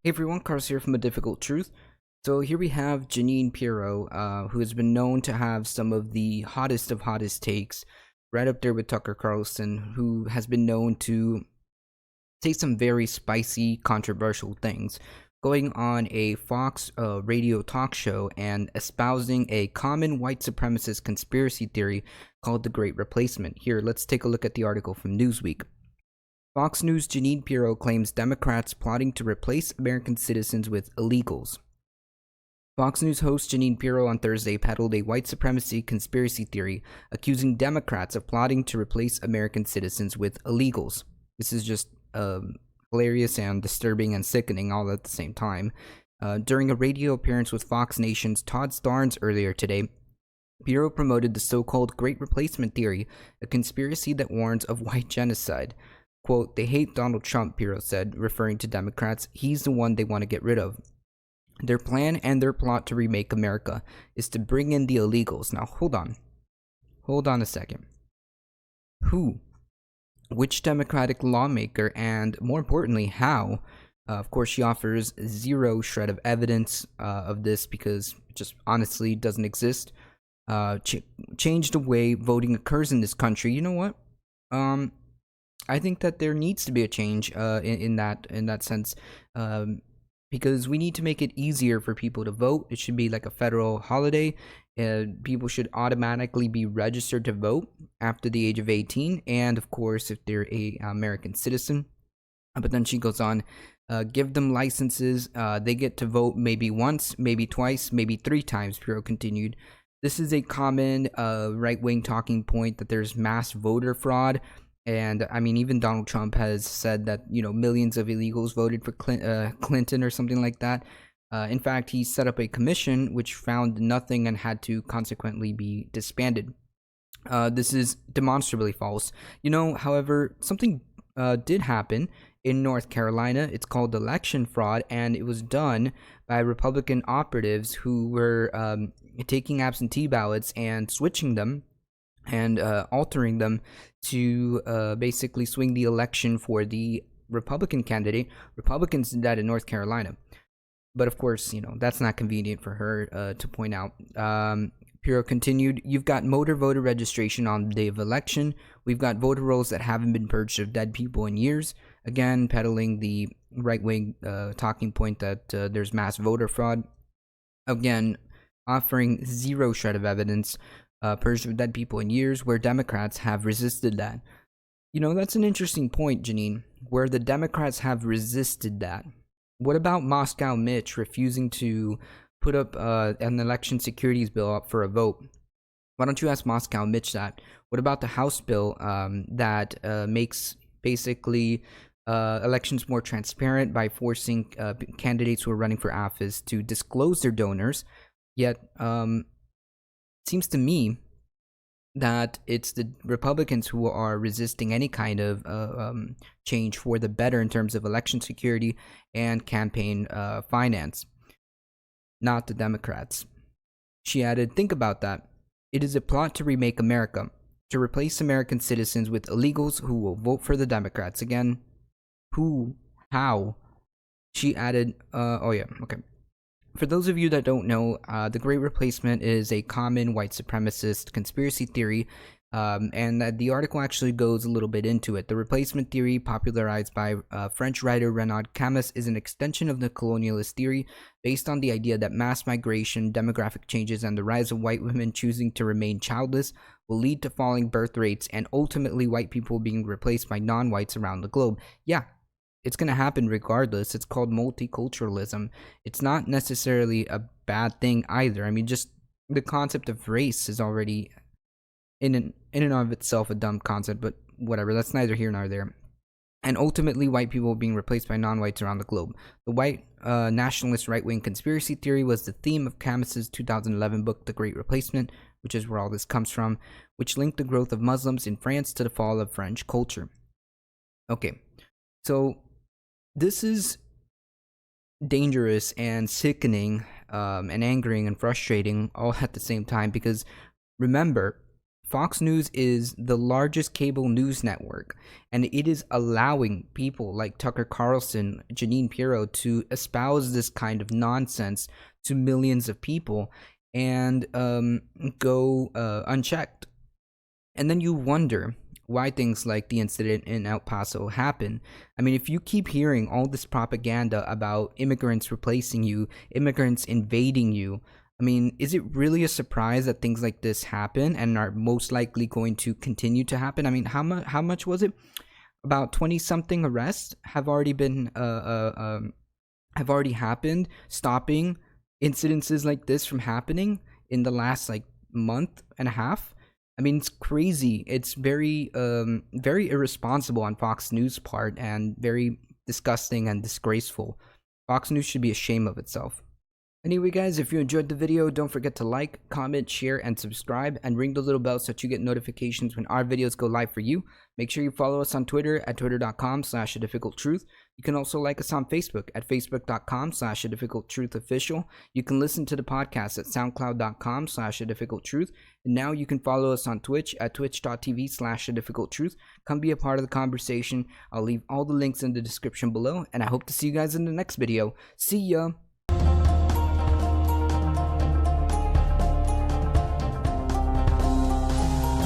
Hey everyone, Carlos here from ADifficultTruth. So here we have Jeanine Pirro, who has been known to have some of the hottest of hottest takes, right up there with Tucker Carlson, who has been known to say some very spicy, controversial things, going on a Fox radio talk show and espousing a common white supremacist conspiracy theory called the Great Replacement. Here, let's take a look at the article from Newsweek. Fox News' Jeanine Pirro claims Democrats plotting to replace American citizens with illegals. Fox News host Jeanine Pirro on Thursday peddled a white supremacy conspiracy theory, accusing Democrats of plotting to replace American citizens with illegals. This is just hilarious and disturbing and sickening all at the same time. During a radio appearance with Fox Nation's Todd Starnes earlier today, Pirro promoted the so-called Great Replacement theory, a conspiracy that warns of white genocide. Quote, "They hate Donald Trump," Pirro said, referring to Democrats. "He's the one they want to get rid of. Their plan and their plot to remake America is to bring in the illegals." Now, hold on a second. Who? Which Democratic lawmaker, and more importantly, how? Of course, she offers zero shred of evidence of this because it just honestly doesn't exist. Change the way voting occurs in this country. You know what? I think that there needs to be a change in that sense, because we need to make it easier for people to vote. It should be like a federal holiday. People should automatically be registered to vote after the age of 18, and of course, if they're a American citizen. But then she goes on, give them licenses. They get to vote maybe once, maybe twice, maybe 3 times. Pirro continued. This is a common right-wing talking point that there's mass voter fraud. And I mean, even Donald Trump has said that, millions of illegals voted for Clinton or something like that. In fact, he set up a commission which found nothing and had to consequently be disbanded. This is demonstrably false. However, something did happen in North Carolina. It's called election fraud, and it was done by Republican operatives who were taking absentee ballots and switching them and altering them to basically swing the election for the Republican candidate. Republicans did that in North Carolina. But of course, that's not convenient for her to point out. Pirro continued, "You've got motor voter registration on the day of election. We've got voter rolls that haven't been purged of dead people in years." Again, peddling the right-wing talking point that there's mass voter fraud. Again, offering zero shred of evidence. Purged of dead people in years, where Democrats have resisted that. That's an interesting point, Jeanine, where the Democrats have resisted that. What about Moscow Mitch refusing to put up an election securities bill up for a vote? Why don't you ask Moscow Mitch that? What about the House bill that makes basically elections more transparent by forcing candidates who are running for office to disclose their donors? Yet, seems to me that it's the Republicans who are resisting any kind of change for the better in terms of election security and campaign finance, not the Democrats. She added, "Think about that. It is a plot to remake America, to replace American citizens with illegals who will vote for the Democrats." Again, who? How? She added, okay. For those of you that don't know, the Great Replacement is a common white supremacist conspiracy theory, and the article actually goes a little bit into it. The replacement theory, popularized by French writer Renaud Camus, is an extension of the colonialist theory based on the idea that mass migration, demographic changes, and the rise of white women choosing to remain childless will lead to falling birth rates and ultimately white people being replaced by non-whites around the globe. Yeah. It's going to happen regardless. It's called multiculturalism. It's not necessarily a bad thing either. I mean, just the concept of race is already in and of itself a dumb concept, but whatever. That's neither here nor there. And ultimately, white people being replaced by non-whites around the globe. The white nationalist right-wing conspiracy theory was the theme of Camus's 2011 book, The Great Replacement, which is where all this comes from, which linked the growth of Muslims in France to the fall of French culture. Okay, so this is dangerous and sickening and angering and frustrating all at the same time, because remember, Fox News is the largest cable news network, and it is allowing people like Tucker Carlson, Jeanine Pirro to espouse this kind of nonsense to millions of people and go unchecked. And then you wonder why things like the incident in El Paso happen. I mean, if you keep hearing all this propaganda about immigrants replacing you, immigrants invading you, I mean, is it really a surprise that things like this happen and are most likely going to continue to happen? I mean, how much was it? About 20 something arrests have already been have already happened, stopping incidences like this from happening in the last like month and a half. I mean, it's crazy. It's very very irresponsible on Fox News part, and very disgusting and disgraceful. Fox News should be ashamed of itself. Anyway, guys, if you enjoyed the video, don't forget to like, comment, share, and subscribe, and ring the little bell so that you get notifications when our videos go live for you. Make sure you follow us on Twitter at twitter.com/ADifficultTruth. You can also like us on Facebook at facebook.com/ADifficultTruthOfficial. You can listen to the podcast at soundcloud.com/ADifficultTruth. And now you can follow us on Twitch at twitch.tv/ADifficultTruth. Come be a part of the conversation. I'll leave all the links in the description below, and I hope to see you guys in the next video. See ya!